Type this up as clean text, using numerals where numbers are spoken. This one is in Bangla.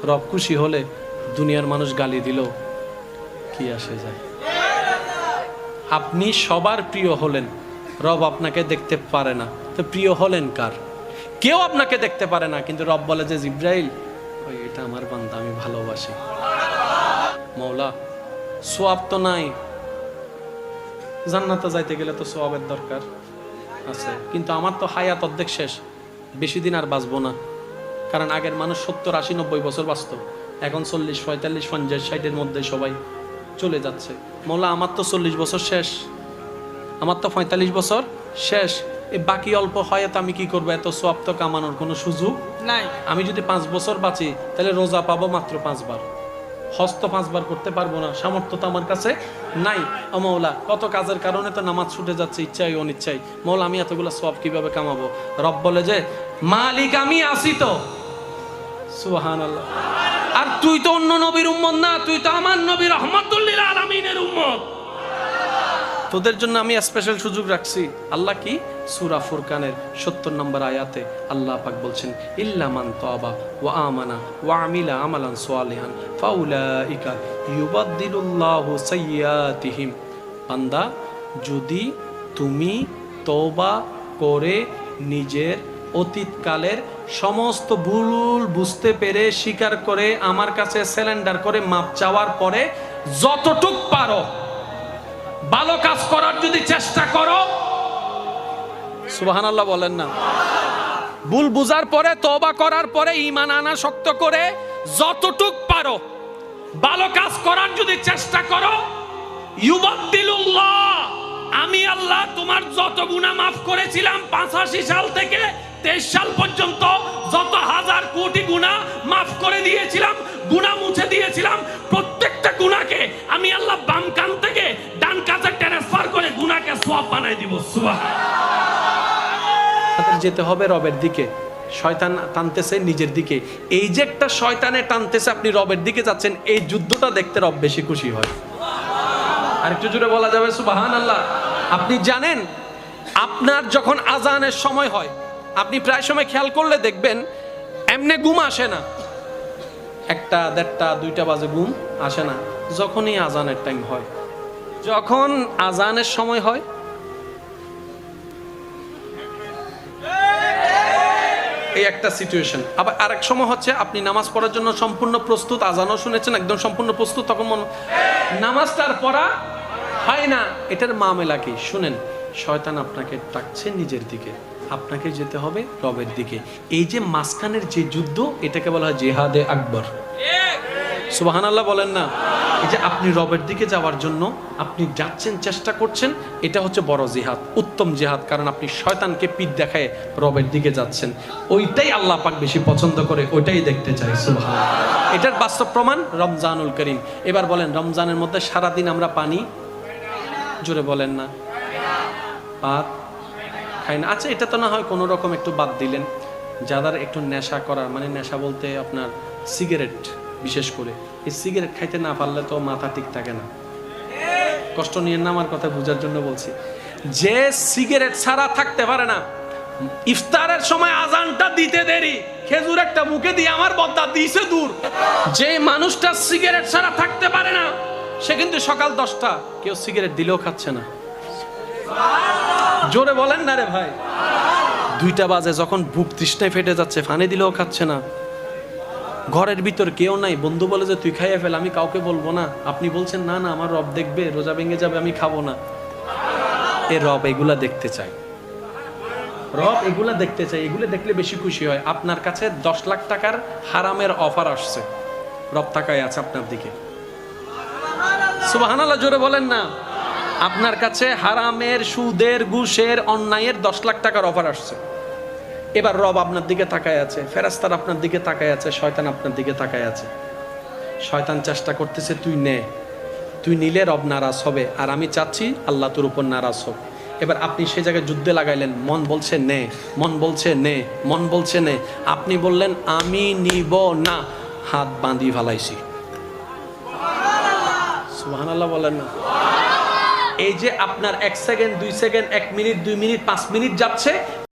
রব খুশি হলে দুনিয়ার মানুষ গালি দিল কি আসে যায়। আপনি সবার প্রিয় হলেন, রব আপনাকে দেখতে পারে না, তো প্রিয় হলেন কার? কেউ আপনাকে দেখতে পারে না, কিন্তু রব বলে যে জিব্রাইল ওই এটা আমার বান্দা, আমি ভালোবাসি। মওলা সোয়াব তো নাই, জান্নাতে যাইতে গেলে তো সোয়াবের দরকার আছে, কিন্তু আমার তো হায়াত অর্ধেক শেষ, বেশি দিন আর বাঁচবো না। কারণ আগের মানুষ 70, 80, 90 বছর বাঁচত, এখন 40, 45, 50, 60-এর মধ্যে সবাই চলে যাচ্ছে। মওলা আমার তো 40 বছর শেষ, আমার তো 45 বছর শেষ, এই বাকি অল্প হায়াত আমি কি করবো? এত সোয়াব তো কামানোর কোনো সুযোগ নাই। আমি যদি 5 বছর বাঁচি তাহলে রোজা পাবো মাত্র 5 বার, হজ তো 5 বার করতে পারবো না, সামর্থ্য তো আমার কাছে নাই। ও মওলা কত কাজের কারণে তো নামাজ ছুটে যাচ্ছে, ইচ্ছাই অনিচ্ছাই। মওলা আমি এতগুলো সওয়াব কিভাবে কামাবো? রব বলে যে মালিক আমি আসি তো। সুবহানাল্লাহ। আর তুই তো অন্য নবীর উম্মত না, তুই তো আমার নবী রাহমাতুল লিল আলামিনের উম্মত, তোদের জন্য আমি স্পেশাল সুযোগ রাখছি। আল্লাহ কি? সূরা ফুরকানের 70 নম্বর আয়াতে আল্লাহ পাক বলছেন ইল্লা মান তাবা ওয়া আমানা ওয়া আমিলা আমালান সালিহান ফাউলাইকা ইউবাদদিলুল্লাহু সাইয়্যাতিহিম। বান্দা, যদি তুমি তওবা করে নিজের অতীতকালের সমস্ত ভুল বুঝতে পেরে স্বীকার করে আমার কাছে সারেন্ডার করে মাপ চাওয়ার পরে যতটুক পারো ভালো কাজ করার যদি চেষ্টা করো, সুবহানাল্লাহ বলেন না, ভুল বুঝার পরে তওবা করার পরে ঈমান আনা শক্ত করে যতটুক পারো ভালো কাজ করার যদি চেষ্টা করো, ইউবাদদিলুল্লাহ, আমি আল্লাহ তোমার যত গুনাহ মাফ করেছিলাম 85 সাল থেকে 23 সাল পর্যন্ত, যত হাজার কোটি গুনাহ মাফ করে দিয়েছিলাম, গুনাহ মুছে দিয়েছিলাম, প্রত্যেকটা গুনাহকে আমি আল্লাহ বাম কান থেকে ডান কাছে ট্রান্সফার করে গুনাহকে সওয়াব বানাই দিব। সুবহানাল্লাহ। যেতে হবে রবের দিকে, শয়তান টানতেছে নিজের দিকে। এই যে একটা শয়তানে টানতেছে, আপনি রবের দিকে যাচ্ছেন, এই যুদ্ধটা দেখতে রব বেশি খুশি হয়। আর একটু জোরে বলা যাবে সুবহানাল্লাহ। আপনি জানেন, আপনার যখন আজানের সময় হয়, আপনি প্রায় সময় খেয়াল করলে দেখবেন এমনি ঘুম আসে না, 1টা, 1:30, 2টা বাজে ঘুম আসে না, যখনই আজানের টাইম হয়, যখন আজানের সময় হয়, এই একটা সিচুয়েশন। আবার আরেক সময় হচ্ছে আপনি নামাজ পড়ার জন্য সম্পূর্ণ প্রস্তুত, আজানও শুনেছেন একদম সম্পূর্ণ প্রস্তুত, তখন নামাজটার পড়া হয় না। এটার মামলা কি শুনেন, শয়তান আপনাকে ডাকছে নিজের দিকে, আপনাকে যেতে হবে রবের দিকে। এই যে মাঝখানের যে যুদ্ধ, এটাকে বলা হয় জিহাদে আকবর। সুবহানাল্লাহ বলেন না। এই যে আপনি রবের দিকে যাওয়ার জন্য আপনি যাচ্ছেন, চেষ্টা করছেন, এটা হচ্ছে বড় জিহাদ, উত্তম জিহাদ। কারণ আপনি শয়তানকে পিঠ দেখায় রবের দিকে যাচ্ছেন, ওইটাই আল্লাহ পাক বেশি পছন্দ করে, ওইটাই দেখতে চাই। সুবহানাল্লাহ। এটার বাস্তব প্রমাণ রমজানুল করিম। এবার বলেন, রমজানের মধ্যে সারাদিন আমরা পানি, জোরে বলেন না, ভাত খাই না। আচ্ছা, এটা তো না হয় কোনো রকম একটু বাদ দিলেন, যাদের একটু নেশা করার, মানে নেশা বলতে আপনার সিগারেট, বিশেষ করে এই সিগারেট খাইতে না পারলে তো মাথা ঠিক থাকে না। কষ্ট নিয়ে না, আমার কথা বোঝার জন্য বলছি। যে সিগারেট ছাড়া থাকতে পারে না, ইফতারের সময় আজানটা দিতে দেরি, খেজুর একটা মুখে দিয়ে আমার বদ্দা দিয়েছে দূর। যে মানুষটা সিগারেট ছাড়া থাকতে পারে না, সে কিন্তু সকাল 10টা কেউ সিগারেট দিলেও খাচ্ছে না। জোরে বলেন না রে ভাই। 2টা বাজে যখন বুক তৃষ্ণায় ফেটে যাচ্ছে, ফানে দিলেও খাচ্ছে না। ঘরের ভিতর কেউ নাই, বন্ধু বলে যে তুই খাইয়ে ফেল, আমি কাউকে বলবো না। আপনি বলছেন না না, আমার রব দেখবে, রোজা ভেঙে যাবে, আমি খাবো না। এ রব এগুলা দেখতে চাই, রব এগুলা দেখতে চাই, এগুলো দেখলে বেশি খুশি হয়। আপনার কাছে 10 লাখ টাকার হারামের অফার আসছে, রব তাকায় আছে আপনার দিকে। সুবহানাল্লাহ, জোরে বলেন না। আপনার কাছে হারামের, সুদের, ঘুষের, অন্যায়ের 10 লাখ টাকার অফার আসছে। এবার রব আপনার দিকে তাকায় আছে, ফেরেশতারা আপনার দিকে তাকায় আছে, শয়তান আপনার দিকে তাকায় আছে। শয়তান চেষ্টা করতেছে তুই নে, তুই নিলে রব নারাজ হবে, আর আমি চাচ্ছি আল্লাহ তোর উপর নারাজ হোক। এবার আপনি সেই জায়গায় যুদ্ধে লাগাইলেন, মন বলছে নে, মন বলছে নে, মন বলছে নে, আপনি বললেন আমি নিব না, হাত বাঁধি ফেলাইছি। সুবহানাল্লাহ বলেন না। এই যে আপনার 1 second, 2 second, 1 minute, 2 minute, 5 minute যাচ্ছে,